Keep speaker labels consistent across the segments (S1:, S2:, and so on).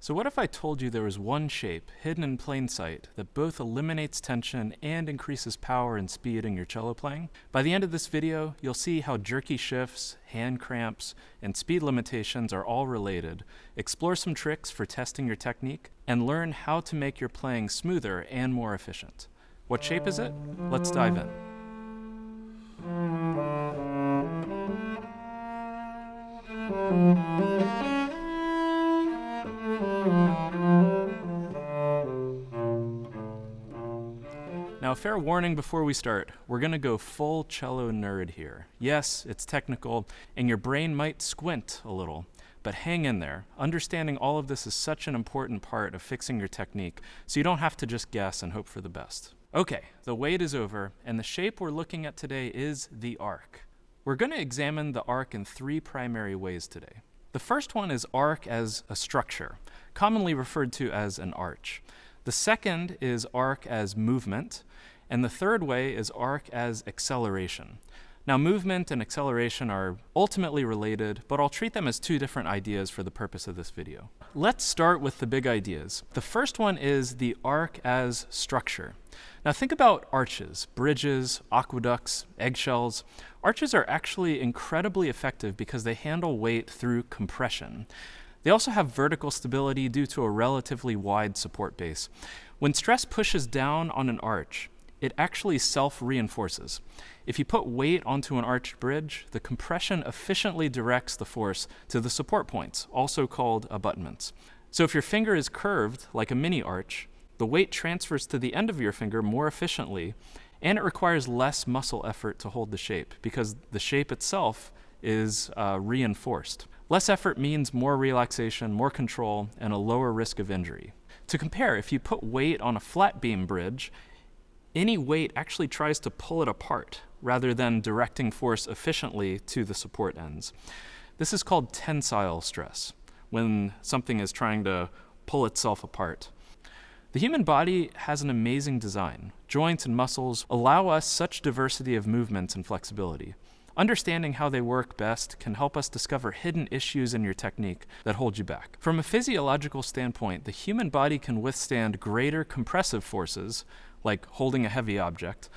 S1: So what if I told you there was one shape hidden in plain sight that both eliminates tension and increases power and speed in your cello playing? By the end of this video, you'll see how jerky shifts, hand cramps, and speed limitations are all related, explore some tricks for testing your technique, and learn how to make your playing smoother and more efficient. What shape is it? Let's dive in. Now, a fair warning before we start, we're gonna go full cello nerd here. Yes, it's technical, and your brain might squint a little, but hang in there. Understanding all of this is such an important part of fixing your technique, so you don't have to just guess and hope for the best. Okay, the wait is over, and the shape we're looking at today is the arc. We're gonna examine the arc in three primary ways today. The first one is arc as a structure, commonly referred to as an arch. The second is arc as movement, and the third way is arc as acceleration. Now, movement and acceleration are ultimately related, but I'll treat them as two different ideas for the purpose of this video. Let's start with the big ideas. The first one is the arc as structure. Now think about arches, bridges, aqueducts, eggshells. Arches are actually incredibly effective because they handle weight through compression. They also have vertical stability due to a relatively wide support base. When stress pushes down on an arch, it actually self-reinforces. If you put weight onto an arched bridge, the compression efficiently directs the force to the support points, also called abutments. So if your finger is curved like a mini arch, the weight transfers to the end of your finger more efficiently, and it requires less muscle effort to hold the shape because the shape itself is reinforced. Less effort means more relaxation, more control, and a lower risk of injury. To compare, if you put weight on a flat beam bridge, any weight actually tries to pull it apart rather than directing force efficiently to the support ends. This is called tensile stress, when something is trying to pull itself apart. The human body has an amazing design. Joints and muscles allow us such diversity of movements and flexibility. Understanding how they work best can help us discover hidden issues in your technique that hold you back. From a physiological standpoint, the human body can withstand greater compressive forces, like holding a heavy object,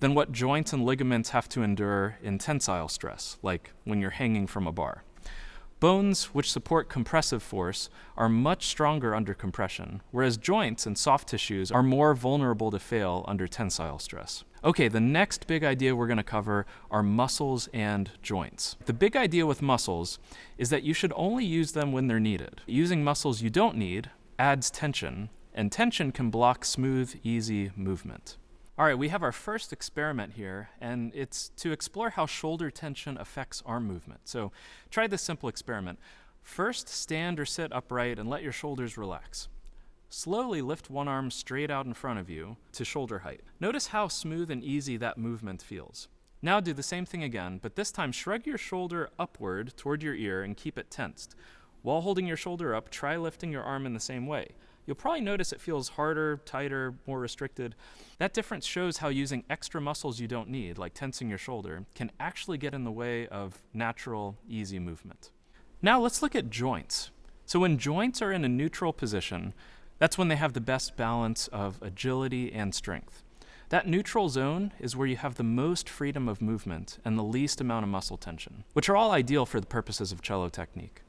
S1: than what joints and ligaments have to endure in tensile stress, like when you're hanging from a bar. Bones, which support compressive force, are much stronger under compression, whereas joints and soft tissues are more vulnerable to fail under tensile stress. Okay, the next big idea we're going to cover are muscles and joints. The big idea with muscles is that you should only use them when they're needed. Using muscles you don't need adds tension, and tension can block smooth, easy movement. All right, we have our first experiment here, and it's to explore how shoulder tension affects arm movement. So try this simple experiment. First, stand or sit upright and let your shoulders relax. Slowly lift one arm straight out in front of you to shoulder height. Notice how smooth and easy that movement feels. Now do the same thing again, but this time shrug your shoulder upward toward your ear and keep it tensed. While holding your shoulder up, try lifting your arm in the same way. You'll probably notice it feels harder, tighter, more restricted. That difference shows how using extra muscles you don't need, like tensing your shoulder, can actually get in the way of natural, easy movement. Now let's look at joints. So when joints are in a neutral position, that's when they have the best balance of agility and strength. That neutral zone is where you have the most freedom of movement and the least amount of muscle tension, which are all ideal for the purposes of cello technique.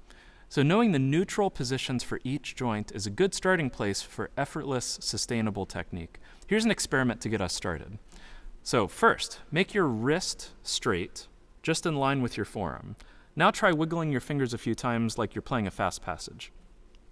S1: So knowing the neutral positions for each joint is a good starting place for effortless, sustainable technique. Here's an experiment to get us started. So first, make your wrist straight, just in line with your forearm. Now try wiggling your fingers a few times like you're playing a fast passage.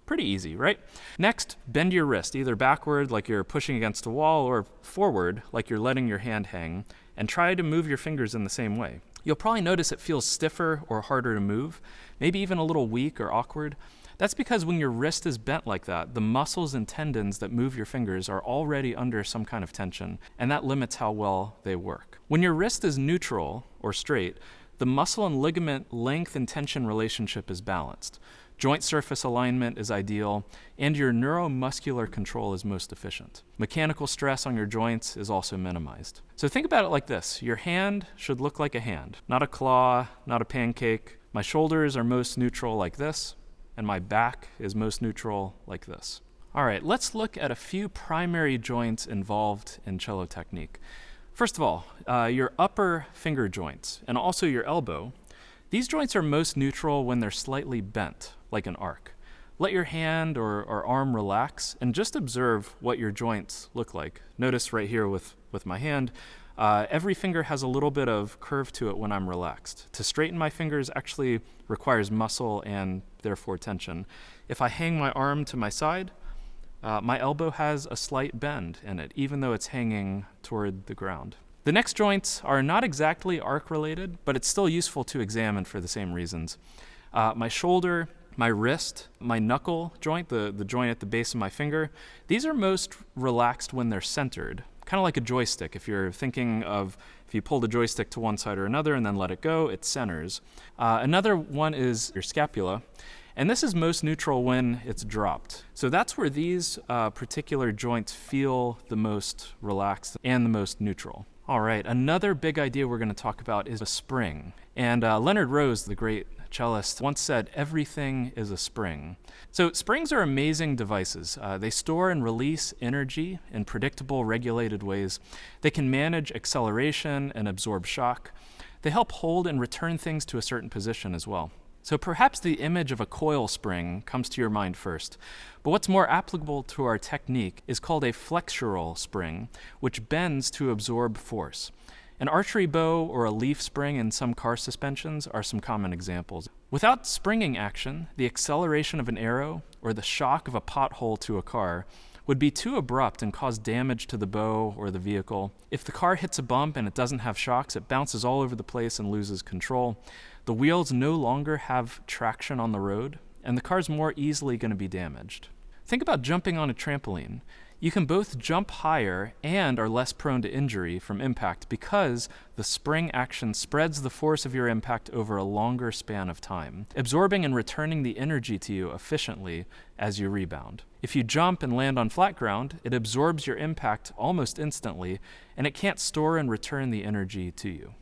S1: Pretty easy, right? Next, bend your wrist, either backward like you're pushing against a wall or forward like you're letting your hand hang, and try to move your fingers in the same way. You'll probably notice it feels stiffer or harder to move, maybe even a little weak or awkward. That's because when your wrist is bent like that, the muscles and tendons that move your fingers are already under some kind of tension, and that limits how well they work. When your wrist is neutral or straight, the muscle and ligament length and tension relationship is balanced. Joint surface alignment is ideal, and your neuromuscular control is most efficient. Mechanical stress on your joints is also minimized. So think about it like this. Your hand should look like a hand, not a claw, not a pancake. My shoulders are most neutral like this, and my back is most neutral like this. All right, let's look at a few primary joints involved in cello technique. First of all, your upper finger joints and also your elbow. These joints are most neutral when they're slightly bent, like an arc. Let your hand or arm relax and just observe what your joints look like. Notice right here with my hand, every finger has a little bit of curve to it when I'm relaxed. To straighten my fingers actually requires muscle and therefore tension. If I hang my arm to my side, my elbow has a slight bend in it, even though it's hanging toward the ground. The next joints are not exactly arc related, but it's still useful to examine for the same reasons. My shoulder, my wrist, my knuckle joint, the joint at the base of my finger, these are most relaxed when they're centered, kind of like a joystick. If you're thinking of if you pull the joystick to one side or another and then let it go, it centers. Another one is your scapula. And this is most neutral when it's dropped. So that's where these particular joints feel the most relaxed and the most neutral. All right, another big idea we're going to talk about is a spring. And Leonard Rose, the great cellist, once said, "Everything is a spring." So springs are amazing devices. They store and release energy in predictable, regulated ways. They can manage acceleration and absorb shock. They help hold and return things to a certain position as well. So perhaps the image of a coil spring comes to your mind first, but what's more applicable to our technique is called a flexural spring, which bends to absorb force. An archery bow or a leaf spring in some car suspensions are some common examples. Without springing action, the acceleration of an arrow or the shock of a pothole to a car would be too abrupt and cause damage to the bow or the vehicle. If the car hits a bump and it doesn't have shocks, it bounces all over the place and loses control. The wheels no longer have traction on the road, and the car's more easily going to be damaged. Think about jumping on a trampoline. You can both jump higher and are less prone to injury from impact because the spring action spreads the force of your impact over a longer span of time, absorbing and returning the energy to you efficiently as you rebound. If you jump and land on flat ground, it absorbs your impact almost instantly, and it can't store and return the energy to you.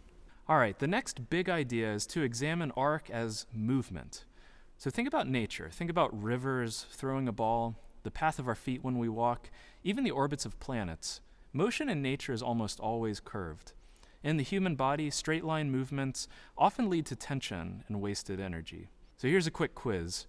S1: All right, the next big idea is to examine arc as movement. So think about nature. Think about rivers, throwing a ball, the path of our feet when we walk, even the orbits of planets. Motion in nature is almost always curved. In the human body, straight line movements often lead to tension and wasted energy. So here's a quick quiz.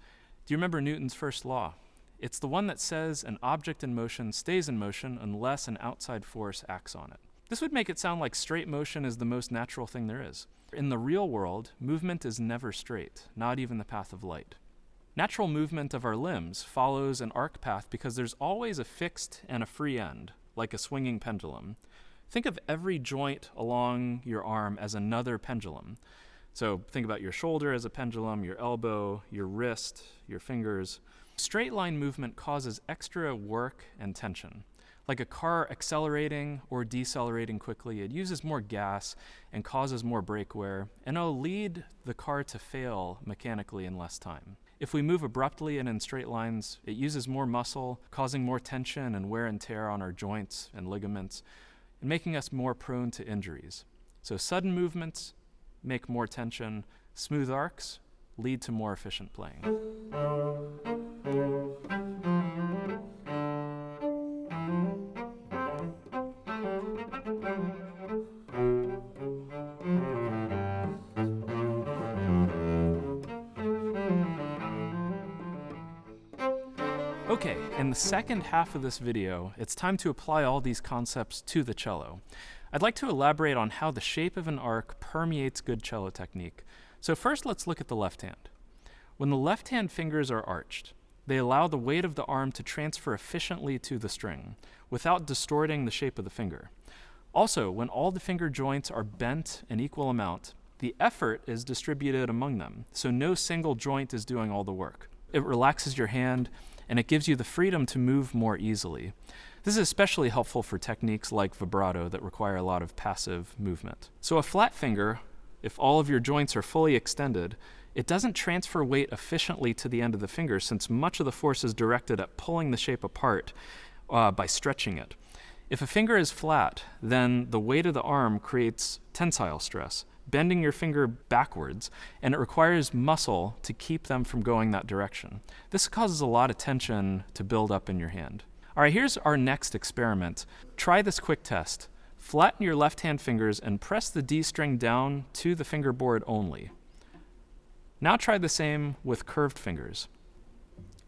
S1: Do you remember Newton's first law? It's the one that says an object in motion stays in motion unless an outside force acts on it. This would make it sound like straight motion is the most natural thing there is. In the real world, movement is never straight, not even the path of light. Natural movement of our limbs follows an arc path because there's always a fixed and a free end, like a swinging pendulum. Think of every joint along your arm as another pendulum. So think about your shoulder as a pendulum, your elbow, your wrist, your fingers. Straight line movement causes extra work and tension. Like a car accelerating or decelerating quickly, it uses more gas and causes more brake wear, and it'll lead the car to fail mechanically in less time. If we move abruptly and in straight lines, it uses more muscle, causing more tension and wear and tear on our joints and ligaments, and making us more prone to injuries. So sudden movements make more tension. Smooth arcs lead to more efficient playing. Okay, in the second half of this video, it's time to apply all these concepts to the cello. I'd like to elaborate on how the shape of an arc permeates good cello technique. So first, let's look at the left hand. When the left hand fingers are arched, they allow the weight of the arm to transfer efficiently to the string, without distorting the shape of the finger. Also, when all the finger joints are bent an equal amount, the effort is distributed among them, so no single joint is doing all the work. It relaxes your hand, and it gives you the freedom to move more easily. This is especially helpful for techniques like vibrato that require a lot of passive movement. So a flat finger, if all of your joints are fully extended, it doesn't transfer weight efficiently to the end of the finger since much of the force is directed at pulling the shape apart by stretching it. If a finger is flat, then the weight of the arm creates tensile stress, bending your finger backwards, and it requires muscle to keep them from going that direction. This causes a lot of tension to build up in your hand. All right, here's our next experiment. Try this quick test. Flatten your left hand fingers and press the D string down to the fingerboard only. Now try the same with curved fingers.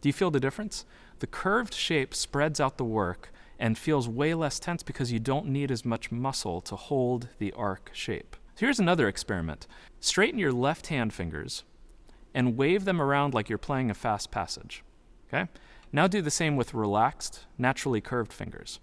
S1: Do you feel the difference? The curved shape spreads out the work and feels way less tense because you don't need as much muscle to hold the arc shape. So here's another experiment. Straighten your left hand fingers and wave them around like you're playing a fast passage. Okay? Now do the same with relaxed, naturally curved fingers.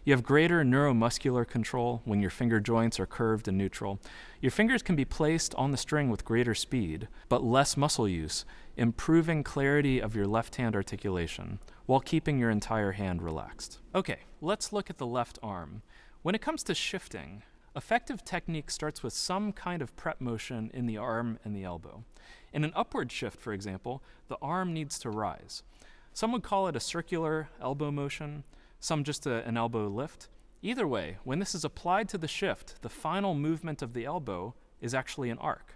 S1: You have greater neuromuscular control when your finger joints are curved and neutral. Your fingers can be placed on the string with greater speed, but less muscle use, improving clarity of your left hand articulation while keeping your entire hand relaxed. Okay, let's look at the left arm. When it comes to shifting, effective technique starts with some kind of prep motion in the arm and the elbow. In an upward shift, for example, the arm needs to rise. Some would call it a circular elbow motion, some just an elbow lift. Either way, when this is applied to the shift, the final movement of the elbow is actually an arc.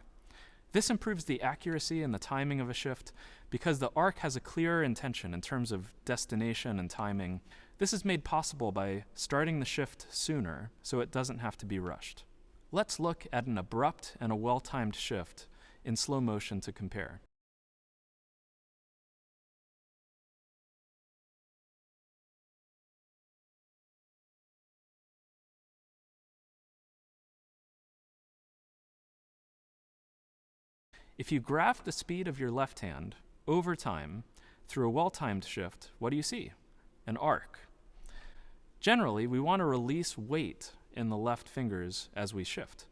S1: This improves the accuracy and the timing of a shift because the arc has a clearer intention in terms of destination and timing. This is made possible by starting the shift sooner so it doesn't have to be rushed. Let's look at an abrupt and a well-timed shift in slow motion to compare. If you graph the speed of your left hand over time through a well-timed shift, what do you see? An arc. Generally, we want to release weight in the left fingers as we shift.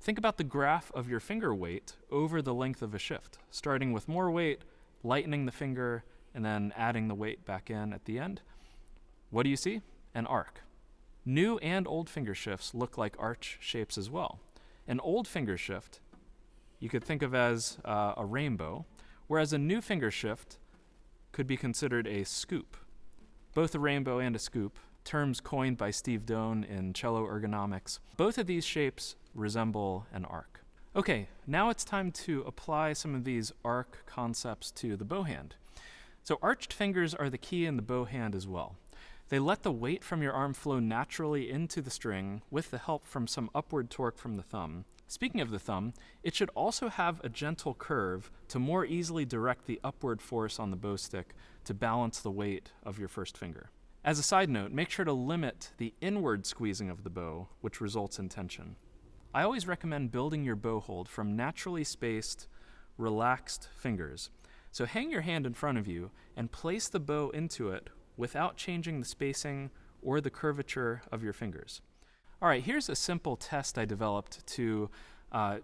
S1: Think about the graph of your finger weight over the length of a shift, starting with more weight, lightening the finger, and then adding the weight back in at the end. What do you see? An arc. New and old finger shifts look like arch shapes as well. An old finger shift you could think of as a rainbow, whereas a new finger shift could be considered a scoop. Both a rainbow and a scoop, terms coined by Steve Doan in cello ergonomics. Both of these shapes resemble an arc. Okay, now it's time to apply some of these arc concepts to the bow hand. So arched fingers are the key in the bow hand as well. They let the weight from your arm flow naturally into the string with the help from some upward torque from the thumb. Speaking of the thumb, it should also have a gentle curve to more easily direct the upward force on the bow stick to balance the weight of your first finger. As a side note, make sure to limit the inward squeezing of the bow, which results in tension. I always recommend building your bow hold from naturally spaced, relaxed fingers. So hang your hand in front of you and place the bow into it without changing the spacing or the curvature of your fingers. All right, here's a simple test I developed to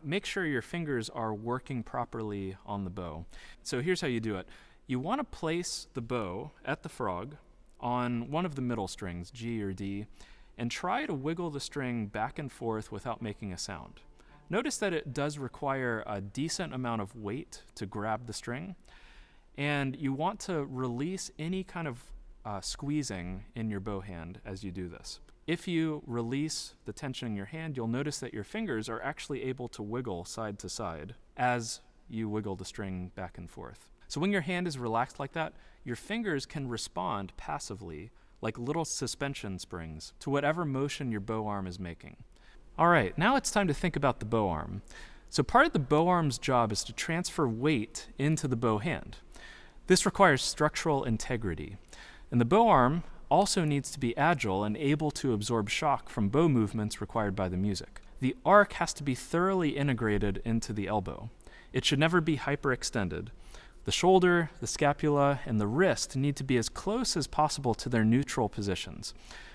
S1: make sure your fingers are working properly on the bow. So here's how you do it. You want to place the bow at the frog on one of the middle strings, G or D, and try to wiggle the string back and forth without making a sound. Notice that it does require a decent amount of weight to grab the string, and you want to release any kind of squeezing in your bow hand as you do this. If you release the tension in your hand, you'll notice that your fingers are actually able to wiggle side to side as you wiggle the string back and forth. So when your hand is relaxed like that, your fingers can respond passively, like little suspension springs, to whatever motion your bow arm is making. All right, now it's time to think about the bow arm. So part of the bow arm's job is to transfer weight into the bow hand. This requires structural integrity. And the bow arm also needs to be agile and able to absorb shock from bow movements required by the music. The arc has to be thoroughly integrated into the elbow. It should never be hyperextended. The shoulder, the scapula, and the wrist need to be as close as possible to their neutral positions.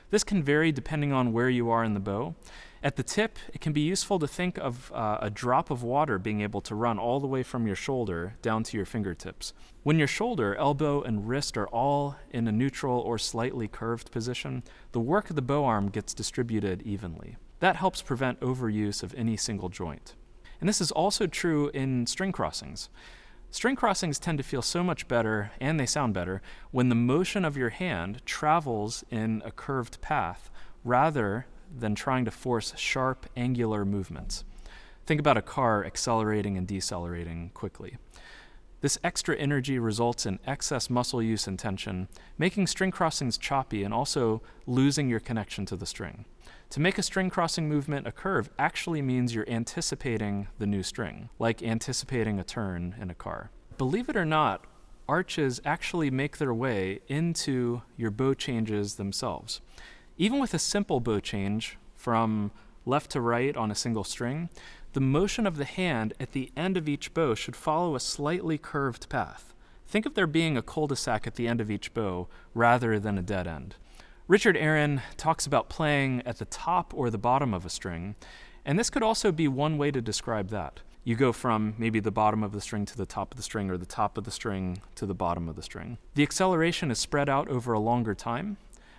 S1: This can vary depending on where you are in the bow. At the tip, it can be useful to think of a drop of water being able to run all the way from your shoulder down to your fingertips. When your shoulder, elbow, and wrist are all in a neutral or slightly curved position, the work of the bow arm gets distributed evenly. That helps prevent overuse of any single joint. And this is also true in string crossings. String crossings tend to feel so much better, and they sound better, when the motion of your hand travels in a curved path rather than trying to force sharp, angular movements. Think about a car accelerating and decelerating quickly. This extra energy results in excess muscle use and tension, making string crossings choppy and also losing your connection to the string. To make a string crossing movement a curve actually means you're anticipating the new string, like anticipating a turn in a car. Believe it or not, arches actually make their way into your bow changes themselves. Even with a simple bow change from left to right on a single string, the motion of the hand at the end of each bow should follow a slightly curved path. Think of there being a cul-de-sac at the end of each bow rather than a dead end. Richard Aaron talks about playing at the top or the bottom of a string, and this could also be one way to describe that. You go from maybe the bottom of the string to the top of the string, or the top of the string to the bottom of the string. The acceleration is spread out over a longer time,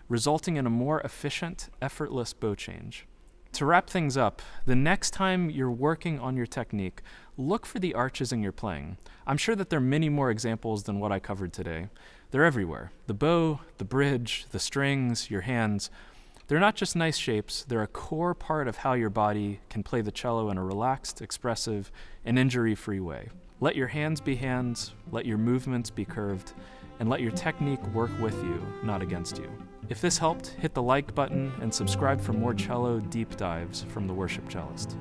S1: resulting in a more efficient, effortless bow change. To wrap things up, the next time you're working on your technique, look for the arches in your playing. I'm sure that there are many more examples than what I covered today. They're everywhere. The bow, the bridge, the strings, your hands. They're not just nice shapes, they're a core part of how your body can play the cello in a relaxed, expressive, and injury-free way. Let your hands be hands, let your movements be curved, and let your technique work with you, not against you. If this helped, hit the like button and subscribe for more cello deep dives from the Worship Cellist.